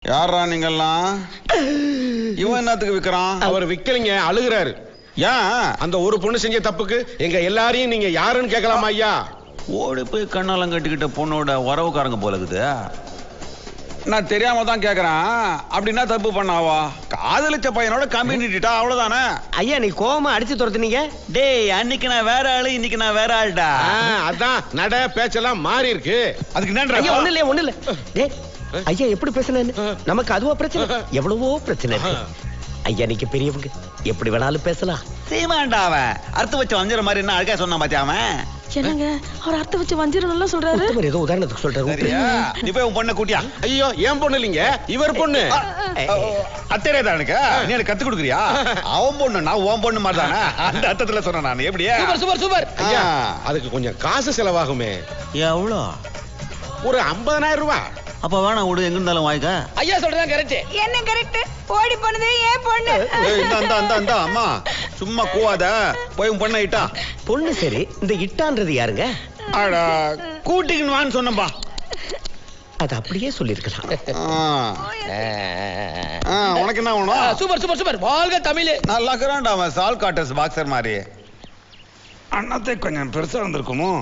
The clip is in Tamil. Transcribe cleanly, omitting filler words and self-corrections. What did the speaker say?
யாரா நீங்கெல்லாம்? இவன் என்னத்துக்கு விக்கிறான்? அவர் விக்கலிங்க, அழுகிறாரு. ஏன்? அந்த ஒரு பொண்ணு செஞ்ச தப்புக்கு எங்க எல்லாரையும் நீங்க யாருன்னு கேட்கலாமா ஐயா? ஓடி போய் கண்ணாலம் கட்டிக்கிட்ட பொண்ணோட உறவுக்காரங்க போல இருக்குது. நான் தெரியாம தான் கேக்குறேன். அப்படின்னா தப்பு பண்ணாவா? காதலிச்ச பையனோட கம்யூனிட்டிட்டா அவ்வளவுதானே? ஐயா நீ கோவமா அடிச்சு துரத்துனீங்க. டேய், அன்னைக்கு நான் வேற ஆளு, இன்னைக்கு நான் வேற ஆள்டா. அதான் நட பேச்செல்லாம் மாறி இருக்கு. அதுக்கு என்னன்ற? ஐயா ஒண்ணு இல்ல டேய் ஐயா எப்படி பேசுனேன்னு நமக்கு அதுவா பிரச்சனை, எவ்வளவோ பிரச்சனை இருக்கு. ஐயா நீங்க பெரியவங்க, எப்படி வேணாலும் பேசலாம். சீமாண்டா அவன் அறுத்து வச்ச வஞ்சிர மாதிரி என்ன அழகா சொன்னா பாத்தியா அவன்? என்னங்க அவர் அர்த்த வச்சு வஞ்சிரம் நல்லா சொல்றாரு. உத்தமர் ஏதோ உதாரணத்துக்கு சொல்றாரு. சரியா? நீ போய் உன் பொண்ணை கூட்டியா? ஐயோ ஏன் பொண்ணு இல்லைங்க, இவர் பொண்ணு. அத்தரே தான் எனக்கு. நீ எனக்கு கத்து கொடுக்குறியா? அவன் பொண்ணு நான் உன் பொண்ணு மாதிரி தானே, அந்த அர்த்தத்துல சொன்னேன் நான். எப்படியா? சூப்பர் ஐயா அதுக்கு கொஞ்சம் காசு செலவாகுமே. எவ்வளோ? ஒரு 50,000 ரூபாய். அப்ப வேணாம் விடு, எங்க இருந்தாலும் வாய்க்க. ஐயா சொல்றதான் கரெக்ட். என்ன கரெக்ட்? ஓடி போனது ஏன் பொண்ணு? இந்த அம்மா சும்மா கூவாத, போய் உன் பொண்ணை இட்டா. பொண்ணு சரி, இந்த இட்டான்றது யாருங்க? அடா கூட்டிக்கின்னு வான்னு சொன்னப்பா. அது அப்படியே சொல்லிருக்கலாம். உனக்கு என்ன வேணும்? சூப்பர் வாழ்க தமிழ். நல்லா இருக்கிறான்டா அவன், சால் காட்டஸ் பாக்ஸர் மாதிரி. அண்ணாத்தை கொஞ்சம் பெருசா இருந்திருக்குமோ?